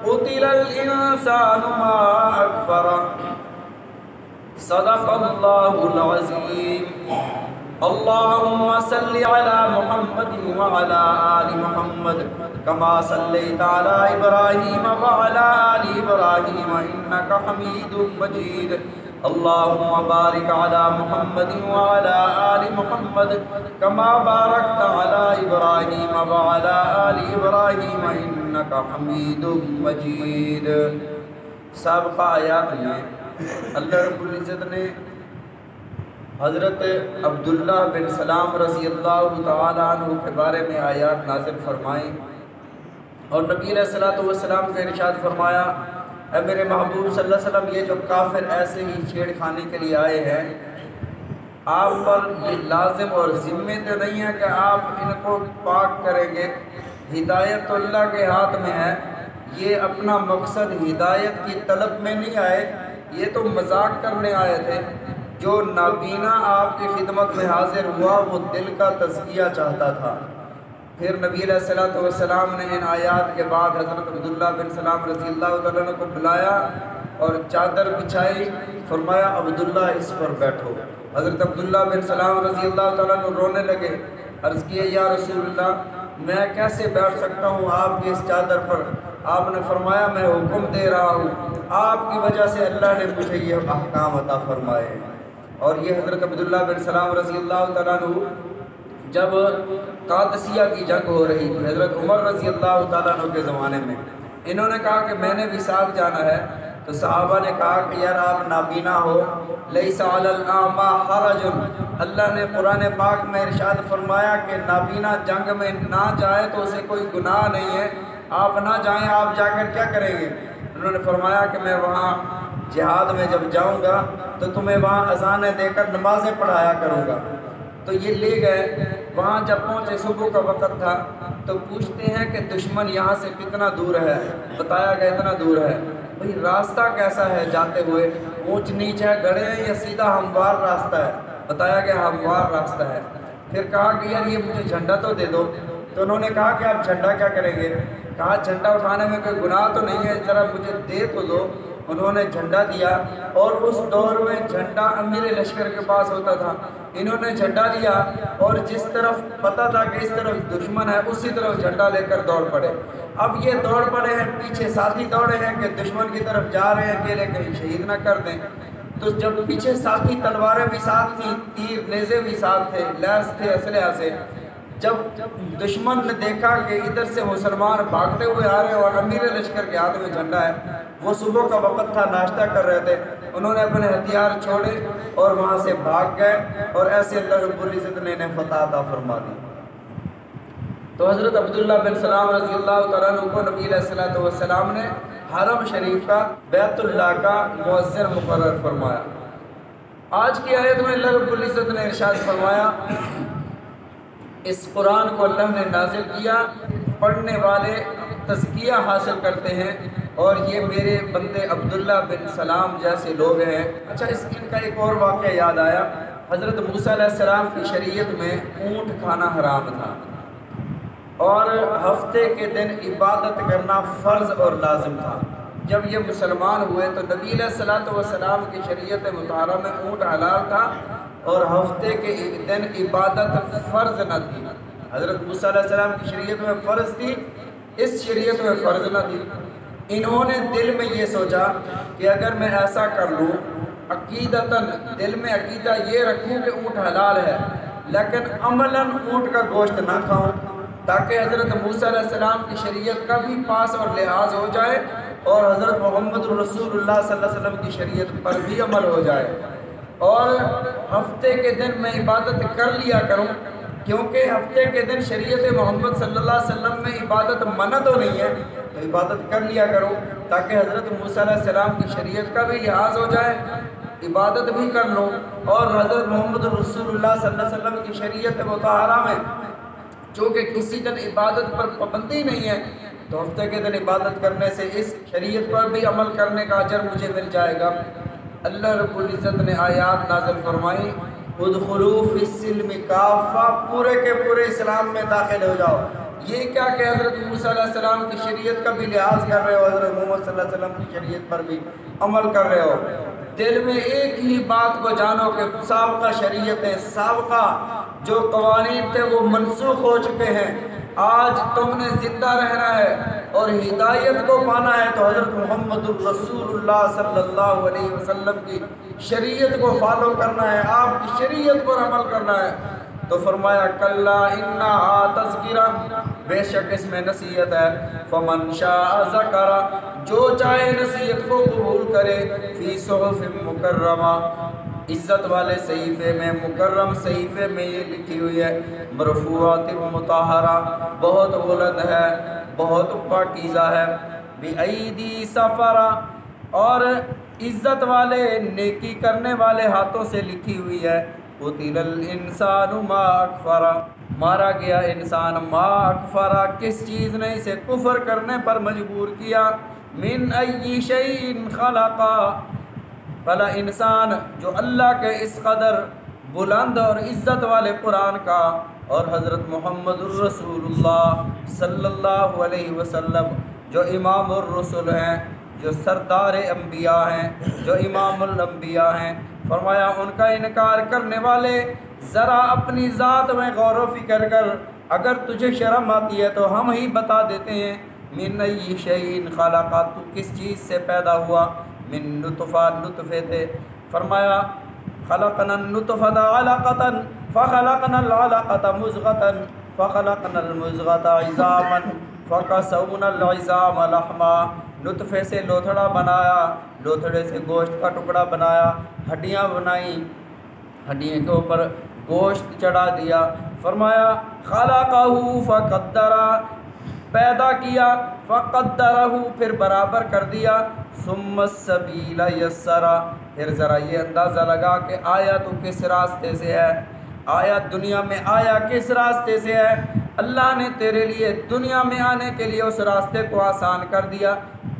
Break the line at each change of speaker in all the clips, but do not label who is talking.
قتل الإنسان ما أكفره صدق الله العظيم اللهم صل على محمد وعلى آل محمد كما صليت على إبراهيم وعلى آل إبراهيم إنك حميد مجيد اللهم بارك على محمد وعلى آل محمد كما باركت على إبراهيم وعلى آل إبراهيم إنك حميد مجيد. سابقہ آیات میں اللہ رب العزت نے حضرت عبداللہ بن سلام رضی اللہ تعالیٰ عنہ کے بارے میں آیات نازل فرمائیں اور نبی علیہ السلام کو ارشاد فرمایا اے میرے محبوب صلی اللہ علیہ وسلم یہ جو کافر ایسے ہی چھیڑ کھانے کے لیے آئے ہیں آپ پر یہ لازم اور ذمہ تو نہیں ہے کہ آپ ان کو پاک کریں گے. ہدایت اللہ کے ہاتھ میں ہے. یہ اپنا مقصد ہدایت کی طلب میں نہیں آئے, یہ تو مذاق کرنے آئے تھے. جو نابینا آپ کی خدمت میں حاضر ہوا وہ دل کا تزکیہ چاہتا تھا. پھر نبی علیہ السلام نے ان آیات کے بعد حضرت عبداللہ بن سلام رضی اللہ تعالیٰ عنہ کو بلایا اور چادر بچھائی, فرمایا عبداللہ اس پر بیٹھو. حضرت عبداللہ بن سلام رضی اللہ تعالیٰ عنہ رونے لگے. عرض کیے یا رسول اللہ میں کیسے بیٹھ سکتا ہوں آپ کی اس چادر پر؟ آپ نے فرمایا میں حکم دے رہا ہوں, آپ کی وجہ سے اللہ نے مجھے یہ احکام عطا فرمائے. اور یہ حضرت عبداللہ بن سلام رضی اللہ تعالیٰ عنہ جب قادسیہ کی جنگ ہو رہی تھی حضرت عمر رضی اللہ تعالیٰ عنہ کے زمانے میں, انہوں نے کہا کہ میں نے بھی ساتھ جانا ہے. تو صحابہ نے کہا کہ یار آپ نابینا ہو, لیس علی الاعمی حرج. اللہ نے قرآن پاک میں ارشاد فرمایا کہ نابینا جنگ میں نہ جائے تو اسے کوئی گناہ نہیں ہے, آپ نہ جائیں, آپ جا کر کیا کریں گے؟ انہوں نے فرمایا کہ میں وہاں جہاد میں جب جاؤں گا تو تمہیں وہاں اذانیں دے کر نمازیں پڑھایا کروں گا. تو یہ لے گئے. وہاں جب پہنچے صبح کا وقت تھا تو پوچھتے ہیں کہ دشمن یہاں سے کتنا دور ہے؟ بتایا کہ اتنا دور ہے. بھئی راستہ کیسا ہے جاتے ہوئے؟ اونچ نیچ ہے, گڑھے ہیں یا سیدھا ہموار راستہ ہے؟ بتایا کہ ہموار راستہ ہے. پھر کہا کہ یار یہ مجھے جھنڈا تو دے دو. تو انہوں نے کہا کہ آپ جھنڈا کیا کریں گے؟ کہا جھنڈا اٹھانے میں کوئی گناہ تو نہیں ہے, ذرا مجھے دے تو دو. انہوں نے جھنڈا دیا اور اس دور میں جھنڈا امیر لشکر کے پاس ہوتا تھا. انہوں نے جھنڈا لیا اور جس طرف پتہ تھا کہ اس طرف دشمن ہے اسی طرف جھنڈا لے کر دوڑ پڑے. اب یہ دوڑ پڑے ہیں, پیچھے ساتھی دوڑے ہیں کہ دشمن کی طرف جا رہے ہیں, اکیلے کہیں شہید نہ کر دیں. تو جب پیچھے ساتھی تلواریں بھی ساتھ تھیں, تیر نیزے بھی ساتھ تھے, لیس تھے اسلحہ سے. جب دشمن نے دیکھا کہ ادھر سے مسلمان بھاگتے ہوئے آ رہے ہیں اور امیر لشکر کے ہاتھ میں جھنڈا ہے, وہ صبح کا وقت تھا, ناشتہ کر رہے تھے, انہوں نے اپنے ہتھیار چھوڑے اور وہاں سے بھاگ گئے اور ایسے اللہ رب العزت نے انہیں فتح عطا فرما دی. تو حضرت عبداللہ بن سلام رضی اللہ تعالیٰ عنہ کو نبی علیہ السلام نے حرم شریف کا بیت اللہ کا مؤذن مقرر فرمایا. آج کی آیت میں اللہ رب العزت نے ارشاد فرمایا اس قرآن کو اللہ نے نازل کیا, پڑھنے والے تزکیہ حاصل کرتے ہیں اور یہ میرے بندے عبداللہ بن سلام جیسے لوگ ہیں. اچھا اس کا ایک اور واقعہ یاد آیا. حضرت موسیٰ علیہ السلام کی شریعت میں اونٹ کھانا حرام تھا اور ہفتے کے دن عبادت کرنا فرض اور لازم تھا. جب یہ مسلمان ہوئے تو نبی علیہ السلام کی شریعت مطہرہ میں اونٹ حلال تھا اور ہفتے کے دن عبادت فرض نہ تھی. حضرت موسیٰ علیہ السلام کی شریعت میں فرض تھی, اس شریعت میں فرض نہ تھی. انہوں نے دل میں یہ سوچا کہ اگر میں ایسا کر لوں, عقیدتاً دل میں عقیدہ یہ رکھوں کہ اونٹ حلال ہے لیکن عملاً اونٹ کا گوشت نہ کھاؤں, تاکہ حضرت موسیٰ علیہ السلام کی شریعت کا بھی پاس اور لحاظ ہو جائے اور حضرت محمد رسول اللہ صلی اللہ علیہ وسلم کی شریعت پر بھی عمل ہو جائے, اور ہفتے کے دن میں عبادت کر لیا کروں, کیونکہ ہفتے کے دن شریعت محمد صلی اللہ علیہ وسلم میں عبادت منع تو نہیں ہے, تو عبادت کر لیا کروں تاکہ حضرت موسیٰ علیہ السلام کی شریعت کا بھی لحاظ ہو جائے, عبادت بھی کر لوں, اور حضرت محمد رسول اللہ صلی اللہ علیہ وسلم کی شریعت مطہرہ میں چونکہ کسی دن عبادت پر پابندی نہیں ہے تو ہفتے کے دن عبادت کرنے سے اس شریعت پر بھی عمل کرنے کا اجر مجھے مل جائے گا. اللہ رب العزت نے آیات نازل فرمائی, ادخلوا فی السلم کافہ, پورے کے پورے اسلام میں داخل ہو جاؤ. یہ کیا کہ حضرت موسیٰ علیہ السلام کی شریعت کا بھی لحاظ کر رہے ہو، حضرت محمد صلی اللہ علیہ وسلم کی شریعت پر بھی عمل کر رہے ہو۔ دل میں ایک ہی بات کو جانو کہ سابقہ شریعتیں، سابقہ جو قوانین تھے وہ منسوخ ہو چکے ہیں۔ آج تم نے زندہ رہنا ہے اور ہدایت کو پانا ہے تو حضرت محمد الرسول اللہ صلی اللہ علیہ وسلم کی شریعت کو فالو کرنا ہے، آپ کی شریعت پر عمل کرنا ہے۔ تو فرمایا کلا انہا تذکرہ، بے شک اس میں نصیحت ہے، فمن شاء ذکر، جو چاہے نصیحت کو قبول کرے، فی صحف مکرمہ، عزت والے صحیفے میں، مکرم صحیفے میں یہ لکھی ہوئی ہے، مرفوعات مطہرہ، بہت بلند ہے، بہت پاکیزہ ہے، بِأَيْدِي سَفَرَہ، اور عزت والے نیکی کرنے والے ہاتھوں سے لکھی ہوئی ہے، قُتِلَ الْإِنسَانُ مَا أَكْفَرَہ، مارا گیا انسان، ما اکفرہ، کس چیز نے اسے کفر کرنے پر مجبور کیا، من ای شیء خلقہ، بھلا انسان جو اللہ کے اس قدر بلند اور عزت والے قرآن کا اور حضرت محمد الرسول اللہ صلی اللہ علیہ وسلم جو امام الرسل ہیں، جو سردار انبیاء ہیں، جو امام الانبیاء ہیں، فرمایا ان کا انکار کرنے والے ذرا اپنی ذات میں غور و فکر کر، اگر تجھے شرم آتی ہے تو ہم ہی بتا دیتے ہیں، من ای شیء خلقہ، تو کس چیز سے پیدا ہوا، من نطفہ، نطفے تھے، فرمایا خلقنا النطفة علقة فخلقنا العلقة مضغة فخلقنا المضغة عظاما فكسونا العظام لحما، نطفے سے لوتھڑا بنایا، لوتھڑے سے گوشت کا ٹکڑا بنایا، ہڈیاں بنائیں، ہڈیوں کے اوپر گوشت چڑھا دیا، فرمایا خلقہ فقدرہ، پیدا کیا، فقدرہ، پھر برابر کر دیا، ثم السبیل یسرہ، پھر ذرا یہ اندازہ لگا کہ آیا تو کس راستے سے ہے، آیا دنیا میں آیا کس راستے سے ہے، اللہ نے تیرے لیے دنیا میں آنے کے لیے اس راستے کو آسان کر دیا،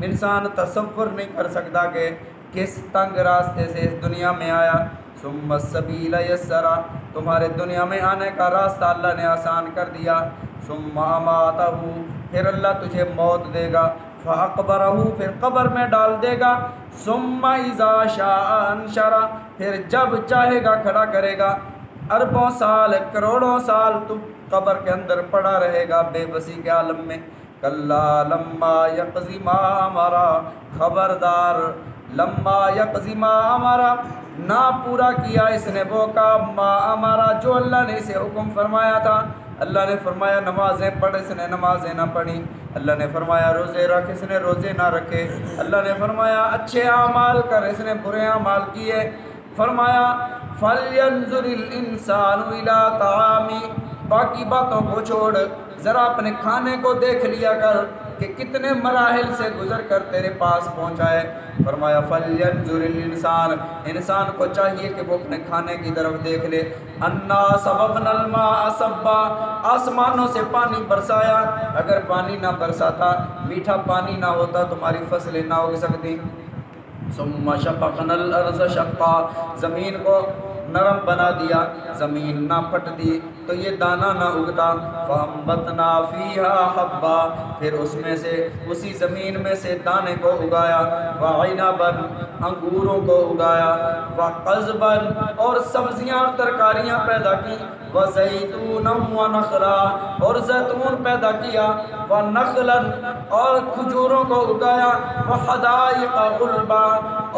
انسان تصور نہیں کر سکتا کہ کس تنگ راستے سے اس دنیا میں آیا، ثم السبیل یسرہ، تمہارے دنیا میں آنے کا راستہ اللہ نے آسان کر دیا، ثم اماتہ، پھر اللہ تجھے موت دے گا، فاقبرہ، پھر قبر میں ڈال دے گا، ثم اذا شاء انشرہ، پھر جب چاہے گا کھڑا کرے گا، اربوں سال، کروڑوں سال تو قبر کے اندر پڑا رہے گا بے بسی کے عالم میں، کلا لما یقضی ما امرہ، خبردار، لما یقضی ما امرہ، نہ پورا کیا اس نے وہ کام، ما امرہ، جو اللہ نے اسے حکم فرمایا تھا، اللہ نے فرمایا نمازیں پڑھ، اس نے نمازیں نہ پڑھی، اللہ نے فرمایا روزے رکھ، اس نے روزے نہ رکھے، اللہ نے فرمایا اچھے اعمال کر، اس نے برے اعمال کیے، فرمایا فَلْيَنْظُرِ الْإِنسَانُ إِلَىٰ طَعَامِهِ، باقی باتوں کو چھوڑ، ذرا اپنے کھانے کو دیکھ لیا کر کہ کتنے مراحل سے گزر کر تیرے پاس پہنچا ہے، فرمایا فَلْيَنْظُرِ الْإِنسَانُ، انسان کو چاہیے کہ وہ اپنے کھانے کی طرف دیکھ لے، اَنَّا صَبَبْنَا الْمَاءَ صَبًّا، آسمانوں سے پانی برسایا، اگر پانی نہ برساتا، میٹھا پانی نہ ہوتا، تمہاری فصلیں نہ اگ سکتی، ثم شققنا الارض شقا، زمین کو نرم بنا دیا، زمین نہ پھٹ دی تو یہ دانہ نہ اگتا، فانبتنا فیہا حبا، پھر اس میں سے اسی زمین میں سے دانے کو اگایا، وعنبا، انگوروں کو اگایا، وقضبا، اور سبزیاں اور ترکاریاں پیدا کی، وزیتونا ونخلا، اور زیتون پیدا کیا، ونخلا، اور کھجوروں کو اگایا، وحدائق غلبا،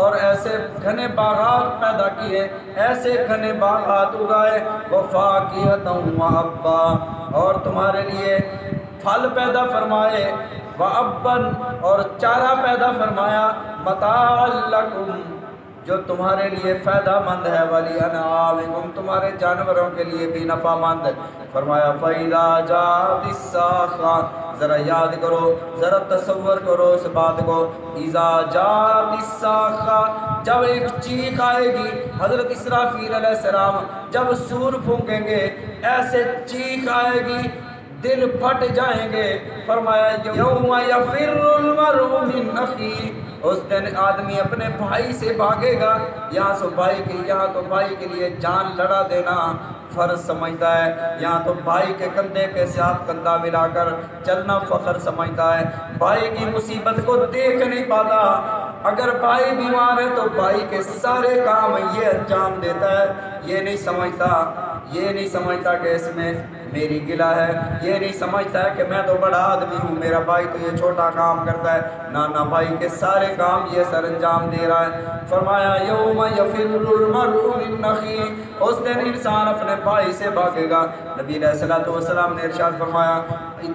اور ایسے گھنے باغات پیدا کیے، ایسے گھنے باغات اگائے، وفاکہۃ وابا، اور تمہارے لیے پھل پیدا فرمائے، وابا، اور چارہ پیدا فرمایا، متاعا لکم، جو تمہارے لیے فائدہ مند ہے، ولی انعامکم، تمہارے جانوروں کے لیے بھی نفع مند، فرمایا فَإِذَا جَاءَتِ الصَّاخَّةُ، ذرا یاد کرو، ذرا تصور کرو اس بات کو، اِذَا جَاءَتِ الصَّاخَّةُ، جب ایک چیخ آئے گی، حضرت اسرافیل علیہ السلام جب سور پھونکیں گے، ایسے چیخ آئے گی، دل پھٹ جائیں گے، فرمایا یوم یفر المرء من اخیہ، اس دن آدمی اپنے بھائی سے بھاگے گا، یہاں تو بھائی کے لیے جان لڑا دینا، فرض سمجھتا ہے، یہاں تو بھائی کے کندھے کے ساتھ کندھا ملا کر چلنا فخر سمجھتا ہے، بھائی کی مصیبت کو دیکھ نہیں پاتا، اگر بھائی بیمار ہے تو بھائی کے سارے کام یہ انجام دیتا ہے، یہ نہیں سمجھتا کہ اس میں میری گلہ ہے، یہ نہیں سمجھتا ہے کہ میں تو بڑا آدمی ہوں، میرا بھائی تو یہ چھوٹا کام کرتا ہے، نانا بھائی کے سارے کام یہ سر انجام دے رہا ہے۔ فرمایا یوم یفر المرء من اخیہ، اس دن انسان اپنے بھائی سے بھاگے گا۔ نبی علیہ الصلوۃ والسلام نے ارشاد فرمایا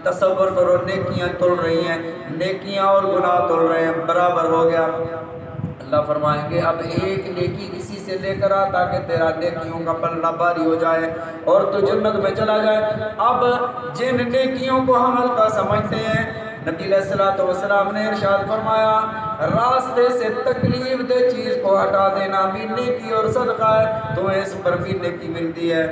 تصور کرو نیکیاں تل رہی ہیں، نیکیاں اور گناہ تل رہے ہیں، برابر ہو گیا، اللہ فرمائیں گے اب ایک نیکی کسی سے لے کر آ تاکہ تیرا نیکیوں کا پلڑا بھاری ہو جائے اور تو جنت میں چلا جائے۔ اب جن نیکیوں کو ہم ہلکا سمجھتے ہیں، نبی علیہ الصلوۃ والسلام نے ارشاد فرمایا راستے سے تکلیف دہ چیز کو ہٹا دینا بھی نیکی اور صدقہ ہے، تمہیں اس پر بھی نیکی ملتی ہے۔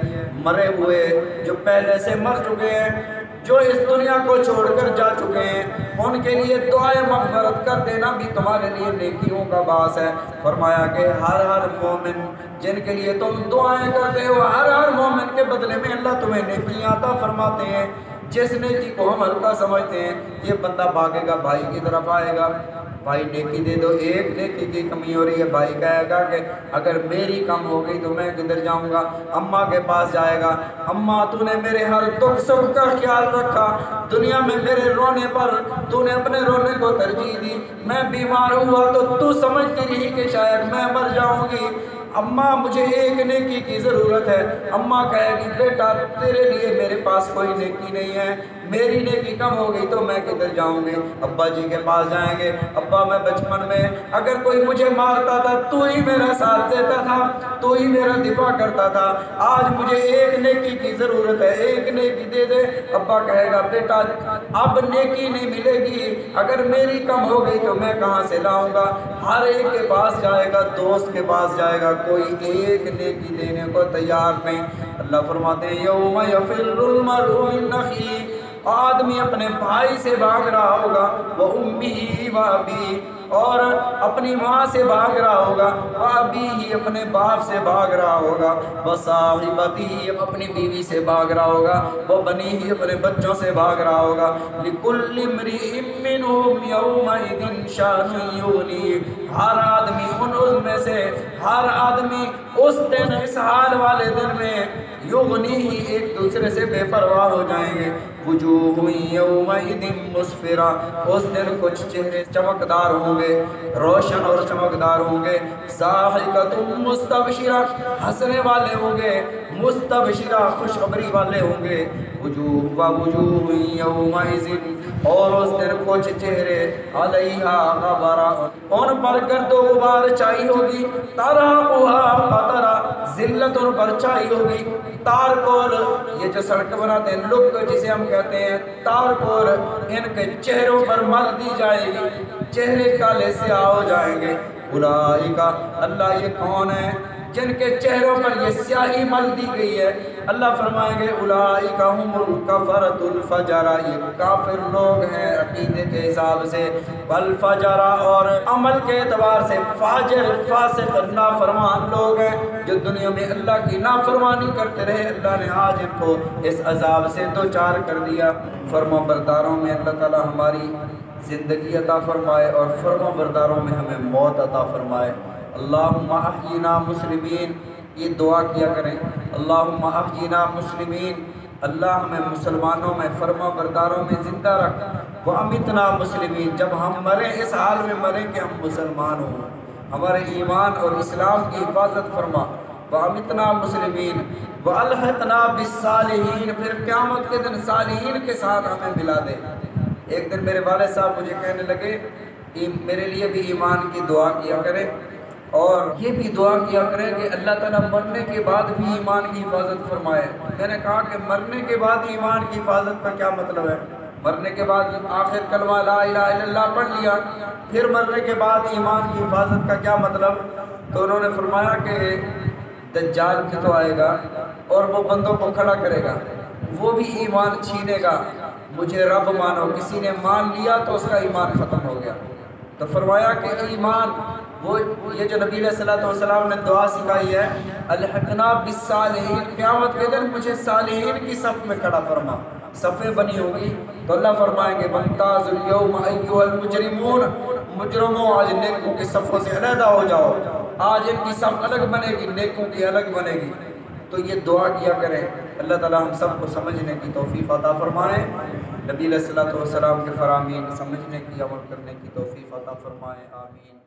مرے ہوئے جو پہلے سے مر چکے ہیں، جو اس دنیا کو چھوڑ کر جا چکے ہیں، ان کے لیے دعائیں مغفرت کر دینا بھی تمہارے لیے نیکیوں کا باعث ہے۔ فرمایا کہ ہر مومن جن کے لیے تم دعائیں کرتے ہو، ہر مومن کے بدلے میں اللہ تمہیں نیکیاں عطا فرماتے ہیں۔ جس نیکی کو ہم ہلکا سمجھتے ہیں، یہ بندہ بھاگے گا بھائی کی طرف آئے گا، بھائی نیکی دے دو، ایک نیکی کی کمی ہو رہی ہے، بھائی کہے گا کہ اگر میری کم ہو گئی تو میں کدھر جاؤں گا، اماں کے پاس جائے گا، اماں تو نے میرے ہر دکھ سکھ کا خیال رکھا، دنیا میں میرے رونے پر تو نے اپنے رونے کو ترجیح دی، میں بیمار ہوا تو سمجھتی رہی کہ شاید میں مر جاؤں گی، اماں مجھے ایک نیکی کی ضرورت ہے، اماں کہے گی بیٹا تیرے لیے میرے پاس کوئی نیکی نہیں ہے، میری نیکی کم ہو گئی تو میں کدھر جاؤں گی، ابا جی کے پاس جائیں گے، ابا میں بچپن میں اگر کوئی مجھے مارتا تھا تو ہی میرا ساتھ دیتا تھا، تو ہی میرا دفاع کرتا تھا، آج مجھے ایک نیکی کی ضرورت ہے، ایک نیکی دے دے، ابا کہے گا بیٹا اب نیکی نہیں ملے گی، اگر میری کم ہو گئی تو میں کہاں سے لاؤں گا، ہر ایک کے پاس جائے گا، دوست کے پاس جائے گا، کوئی ایک نیکی دینے کو تیار نہیں۔ اللہ فرماتے ہیں یوم یفر المرء من اخیہ، آدمی اپنے بھائی سے بھاگ رہا ہوگا، وہ امی و ابی، اور اپنی ماں سے بھاگ رہا ہوگا، وہ ابی ہی اپنے باپ سے بھاگ رہا ہوگا، وہ صاحبتی اپنی بیوی سے بھاگ رہا ہوگا، وہ بنی ہی اپنے بچوں سے بھاگ رہا ہوگا، لکل امرئ منہم یومئذ شأن یغنیہ، ہر آدمی ان میں سے ہر آدمی اس دن اس حال والے دن میں یغنی ہی ایک دوسرے سے بے پرواہ ہو جائیں گے، وجوہ یومئذ مسفرہ، اس دن کچھ چہرے چمکدار ہوں گے، روشن اور چمکدار ہوں گے، ضاحکۃ مستبشرہ، ہنسنے والے ہوں گے، مستبشرہ خوشخبری والے ہوں گے، وجوہ یومئذ، اور اس دن کچھ چہرے علیہا غبرہ، ان پر گرد و غبار چھائی ہوگی، ترہقھا قترہ، ذلت ان پر چھائی ہوگی، تارکول، یہ جو سڑک بناتے ہیں لک جسے ہم کہتے ہیں تارکول، ان کے چہروں پر مل دی جائے گی، چہرے کالے سیاہ ہو جائیں گے، اولئک، اللہ یہ کون ہے جن کے چہروں پر یہ سیاہی مل دی گئی ہے، اللہ فرمائیں گے اولئک هم الکفرۃ الفجرہ، یہ کافر لوگ ہیں عقیدے کے حساب سے، والفجرہ، اور عمل کے اعتبار سے فاجر فاسق نافرمان لوگ ہیں جو دنیا میں اللہ کی نافرمانی کرتے رہے، اللہ نے آج ان کو اس عذاب سے دوچار کر دیا۔ فرما برداروں میں اللہ تعالی ہماری زندگی عطا فرمائے اور فرما برداروں میں ہمیں موت عطا فرمائے۔ اللہم احینا مسلمین، یہ دعا کیا کریں، اللہم احینا مسلمین، اللہ ہمیں مسلمانوں میں فرما برداروں میں زندہ رکھ، وامتنا مسلمین، جب ہم مریں اس حال میں مریں کہ ہم مسلمان ہوں، ہمارے ایمان اور اسلام کی حفاظت فرما، وامتنا مسلمین، والحقنا بالصالحین، پھر قیامت کے دن صالحین کے ساتھ ہمیں ملا دے۔ ایک دن میرے والد صاحب مجھے کہنے لگے میرے لیے بھی ایمان کی دعا کیا کریں اور یہ بھی دعا کیا کریں کہ اللہ تعالیٰ مرنے کے بعد بھی ایمان کی حفاظت فرمائے۔ میں نے کہا کہ مرنے کے بعد ایمان کی حفاظت کا کیا مطلب ہے؟ مرنے کے بعد آخر کلمہ لا الہ الا اللہ پڑھ لیا، پھر مرنے کے بعد ایمان کی حفاظت کا کیا مطلب؟ تو انہوں نے فرمایا کہ دجال بھی تو آئے گا اور وہ بندوں کو کھڑا کرے گا، وہ بھی ایمان چھینے گا، مجھے رب مانو، کسی نے مان لیا تو اس کا ایمان ختم ہو گیا، تو فرمایا کہ ایمان وہ یہ جو نبی علیہ الصلوۃ والسلام نے دعا سکھائی ہے، الحقنا بالصالحین، قیامت کے دن مجھے صالحین کی صف میں کھڑا فرما۔ صفیں بنی ہوگی تو اللہ فرمائیں گے وامتازوا اليوم ایھا المجرمون، مجرموں آج نیکوں کی صفوں سے علیحدہ ہو جاؤ، آج ان کی صف الگ بنے گی، نیکوں کی الگ بنے گی۔ تو یہ دعا کیا کریں، اللہ تعالیٰ ہم سب کو سمجھنے کی توفیق عطا فرمائے، نبی علیہ الصلوۃ والسلام کے فرامین سمجھنے کی، عمل کرنے کی توفیق عطا فرمائے، آمین۔